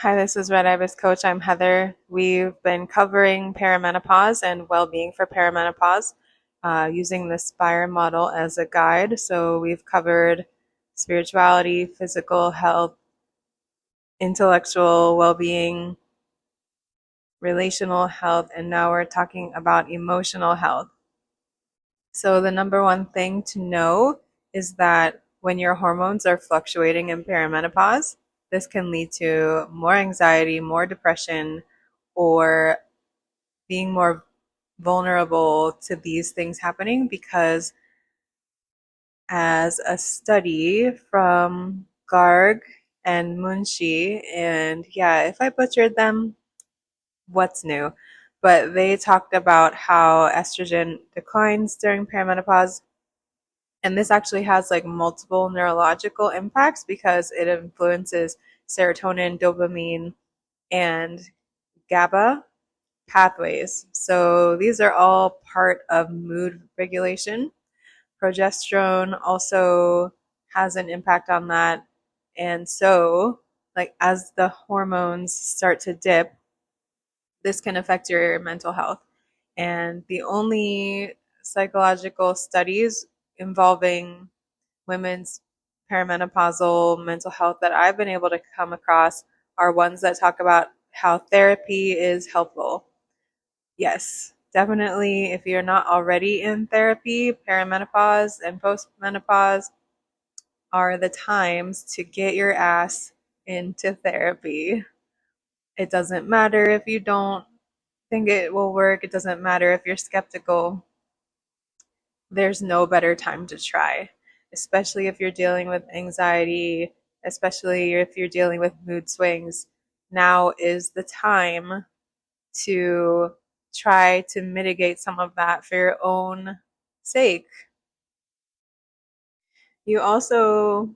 Hi, this is Red Ibis Coach. I'm Heather. We've been covering perimenopause and well-being for perimenopause using the SPIRE model as a guide. So we've covered spirituality, physical health, intellectual well-being, relational health, and now we're talking about emotional health. So the number one thing to know is that when your hormones are fluctuating in perimenopause, this can lead to more anxiety, more depression, or being more vulnerable to these things happening because as a study from Garg and Munshi, and yeah, if I butchered them, what's new? But they talked about how estrogen declines during perimenopause. And this actually has like multiple neurological impacts because it influences serotonin, dopamine, and GABA pathways. So these are all part of mood regulation. Progesterone also has an impact on that. And so, like, as the hormones start to dip, this can affect your mental health. And the only psychological studies involving women's perimenopausal mental health that I've been able to come across are ones that talk about how therapy is helpful. Yes, definitely. If you're not already in therapy, perimenopause and postmenopause are the times to get your ass into therapy. It doesn't matter if you don't think it will work, it doesn't matter if you're skeptical. There's no better time to try, especially if you're dealing with anxiety, especially if you're dealing with mood swings. Now is the time to try to mitigate some of that for your own sake. You also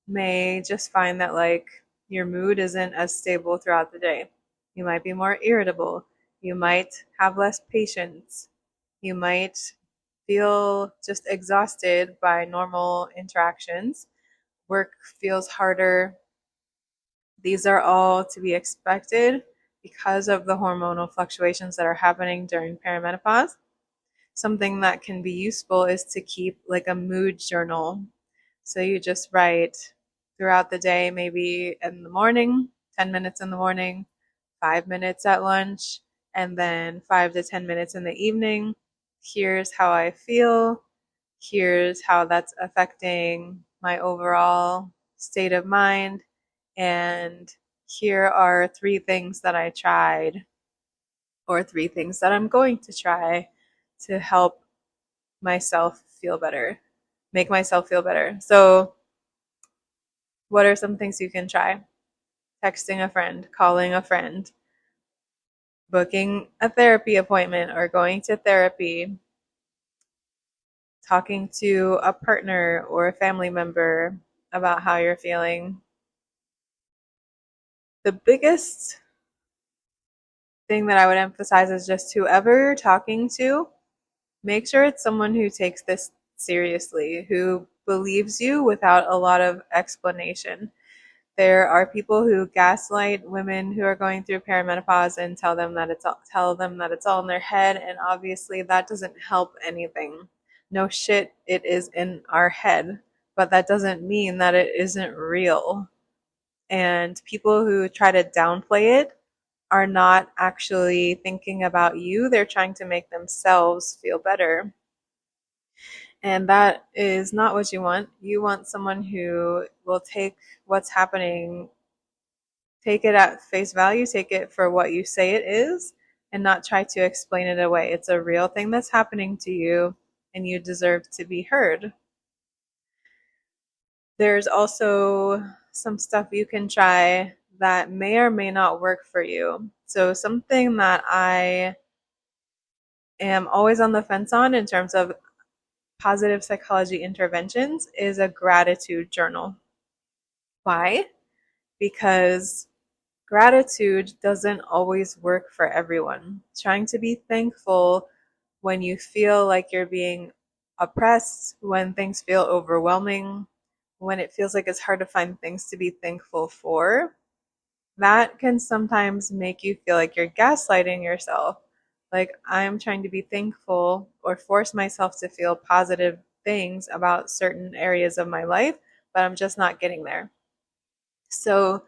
may just find that like your mood isn't as stable throughout the day. You might be more irritable. You might have less patience. You might feel just exhausted by normal interactions. Work feels harder. These are all to be expected because of the hormonal fluctuations that are happening during perimenopause. Something that can be useful is to keep like a mood journal. So you just write throughout the day, maybe in the morning, 10 minutes in the morning, 5 minutes at lunch, and then 5 to 10 minutes in the evening. Here's how I feel. Here's how that's affecting my overall state of mind. And here are 3 things that I tried, or 3 things that I'm going to try to help myself feel better, make myself feel better. So, what are some things you can try? Texting a friend, calling a friend, booking a therapy appointment or going to therapy, talking to a partner or a family member about how you're feeling. The biggest thing that I would emphasize is just whoever you're talking to, make sure it's someone who takes this seriously, who believes you without a lot of explanation. There are people who gaslight women who are going through perimenopause and tell them that it's all in their head, and obviously that doesn't help anything. No shit, it is in our head, but that doesn't mean that it isn't real. And people who try to downplay it are not actually thinking about you. They're trying to make themselves feel better. And that is not what you want. You want someone who will take what's happening, take it at face value, take it for what you say it is, and not try to explain it away. It's a real thing that's happening to you, and you deserve to be heard. There's also some stuff you can try that may or may not work for you. So, something that I am always on the fence on in terms of positive psychology interventions is a gratitude journal. Why? Because gratitude doesn't always work for everyone. Trying to be thankful when you feel like you're being oppressed, when things feel overwhelming, when it feels like it's hard to find things to be thankful for, that can sometimes make you feel like you're gaslighting yourself. Like, I'm trying to be thankful or force myself to feel positive things about certain areas of my life, but I'm just not getting there. So,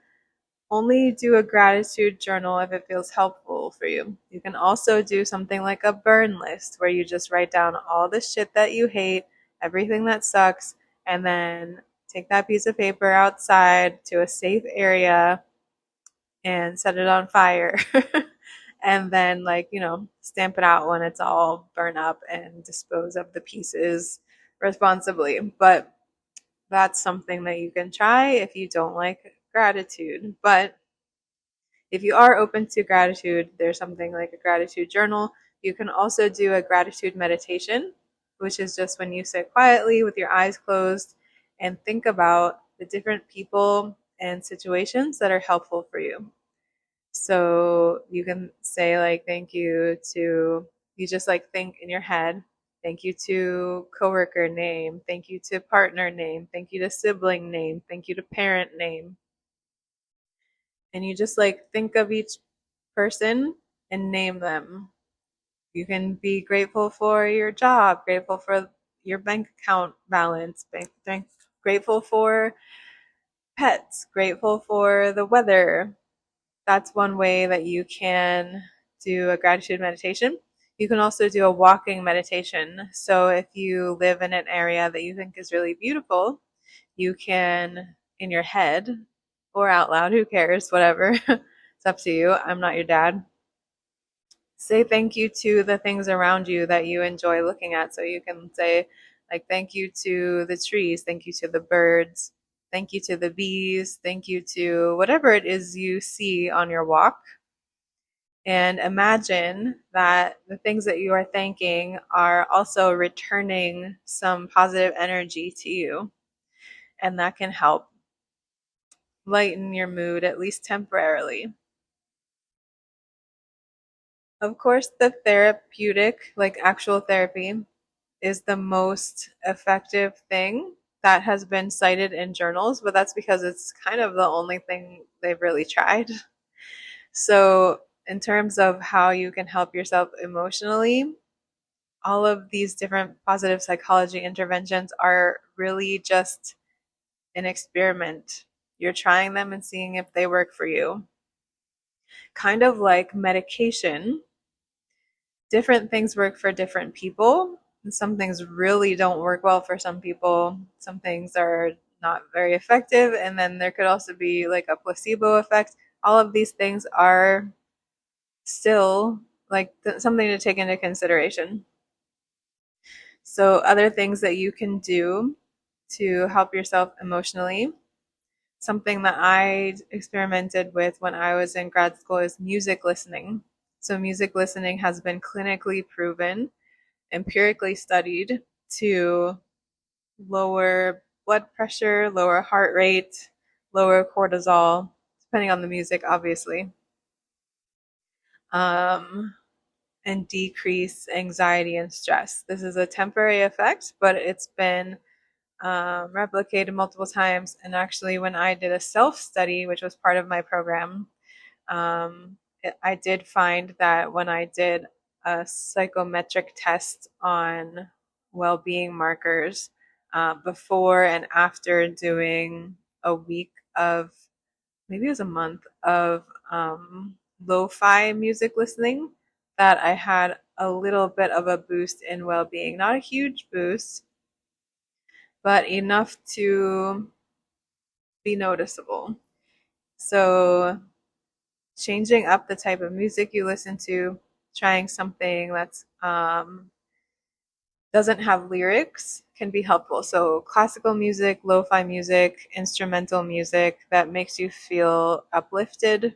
only do a gratitude journal if it feels helpful for you. You can also do something like a burn list where you just write down all the shit that you hate, everything that sucks, and then take that piece of paper outside to a safe area and set it on fire. And then, like, stamp it out when it's all burned up and dispose of the pieces responsibly. But that's something that you can try if you don't like gratitude. But if you are open to gratitude, there's something like a gratitude journal. You can also do a gratitude meditation, which is just when you sit quietly with your eyes closed and think about the different people and situations that are helpful for you. So you can say, like, thank you to, you just like think in your head, thank you to coworker name, thank you to partner name, thank you to sibling name, thank you to parent name. And you just like think of each person and name them. You can be grateful for your job, grateful for your bank account balance, grateful for pets, grateful for the weather. That's one way that you can do a gratitude meditation. You can also do a walking meditation. So if you live in an area that you think is really beautiful, you can, in your head or out loud, who cares, whatever, it's up to you. I'm not your dad. Say thank you to the things around you that you enjoy looking at. So you can say, like, thank you to the trees, thank you to the birds, thank you to the bees, thank you to whatever it is you see on your walk. And imagine that the things that you are thanking are also returning some positive energy to you. And that can help lighten your mood, at least temporarily. Of course, the therapeutic, like actual therapy, is the most effective thing that has been cited in journals, but that's because it's kind of the only thing they've really tried. So, in terms of how you can help yourself emotionally, all of these different positive psychology interventions are really just an experiment. You're trying them and seeing if they work for you. Kind of like medication, different things work for different people. Some things really don't work well for some people. Some things are not very effective. And then there could also be like a placebo effect. All of these things are still like something to take into consideration. So, other things that you can do to help yourself emotionally, something that I experimented with when I was in grad school is music listening. So, music listening has been clinically proven, empirically studied to lower blood pressure, lower heart rate, lower cortisol, depending on the music, obviously, um, and decrease anxiety and stress. This is a temporary effect, but it's been replicated multiple times. And actually, when I did a self study, which was part of my program, I did find that when I did a psychometric test on well-being markers before and after doing a week of, maybe it was a month of lo-fi music listening, that I had a little bit of a boost in well-being. Not a huge boost, but enough to be noticeable. So changing up the type of music you listen to, trying something that's doesn't have lyrics can be helpful. So classical music, lo-fi music, instrumental music that makes you feel uplifted,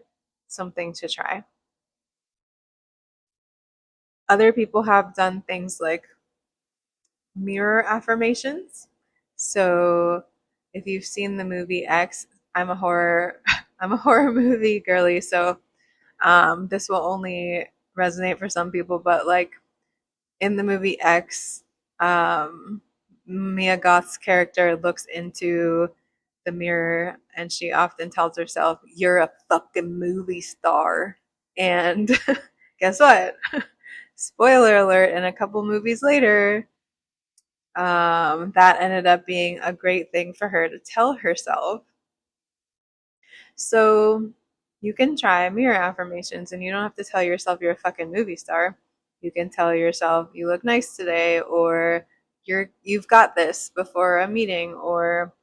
something to try. Other people have done things like mirror affirmations. So if you've seen the movie X, I'm a horror I'm a horror movie girly, so this will only resonate for some people, but like in the movie X, Mia Goth's character looks into the mirror, and she often tells herself, "You're a fucking movie star." And guess what? Spoiler alert, in a couple movies later, that ended up being a great thing for her to tell herself. So you can try mirror affirmations, and you don't have to tell yourself you're a fucking movie star. You can tell yourself you look nice today, or you've got this before a meeting, or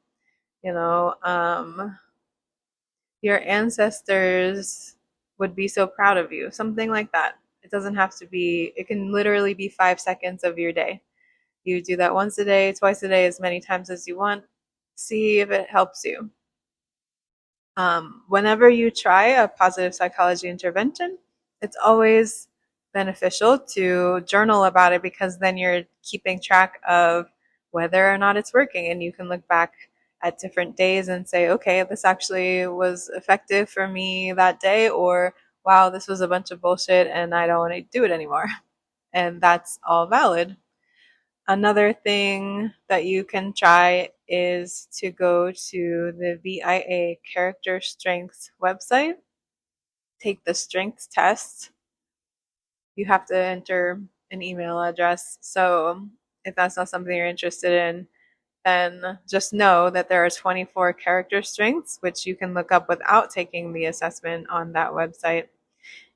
you know, your ancestors would be so proud of you, something like that. It doesn't have to be, it can literally be 5 seconds of your day. You do that once a day, twice a day, as many times as you want. See if it helps you. Whenever you try a positive psychology intervention, it's always beneficial to journal about it, because then you're keeping track of whether or not it's working, and you can look back at different days and say, okay, this actually was effective for me that day, or wow, this was a bunch of bullshit and I don't want to do it anymore. And that's all valid. Another thing that you can try is to go to the VIA Character Strengths website, take the strengths test. You have to enter an email address. So if that's not something you're interested in, then just know that there are 24 character strengths, which you can look up without taking the assessment on that website.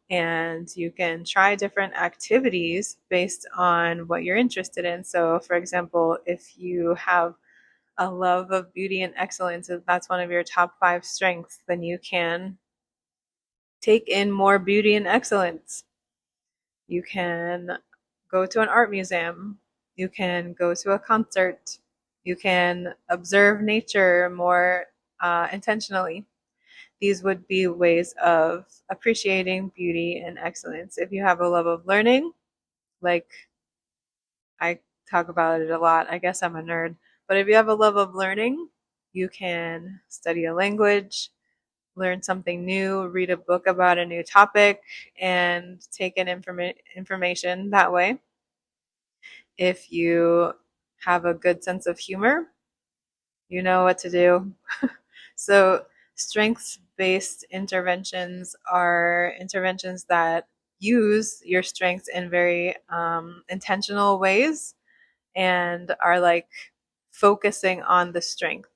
And you can try different activities based on what you're interested in. So, for example, if you have a love of beauty and excellence, if that's one of your top 5 strengths, then you can take in more beauty and excellence. You can go to an art museum. You can go to a concert. You can observe nature more intentionally. These would be ways of appreciating beauty and excellence. If you have a love of learning, like I talk about it a lot, I guess I'm a nerd, but if you have a love of learning, you can study a language, learn something new, read a book about a new topic, and take in information that way. If you have a good sense of humor, you know what to do. So, strengths based interventions are interventions that use your strengths in very intentional ways, and are like focusing on the strength.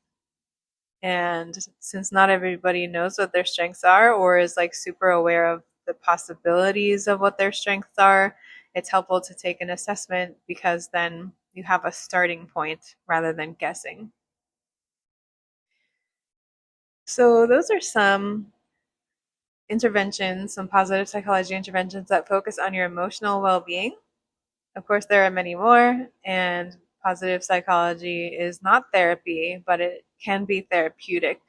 And since not everybody knows what their strengths are, or is like super aware of the possibilities of what their strengths are, it's helpful to take an assessment, because then you have a starting point rather than guessing. So, those are some interventions, some positive psychology interventions that focus on your emotional well being. Of course, there are many more, and positive psychology is not therapy, but it can be therapeutic.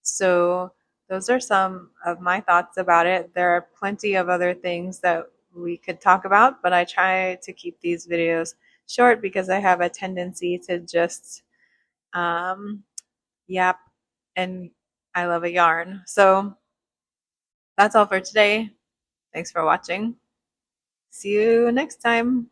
So, those are some of my thoughts about it. There are plenty of other things that we could talk about, but I try to keep these videos short because I have a tendency to just yap, and I love a yarn. So, that's all for today. Thanks for watching. See you next time.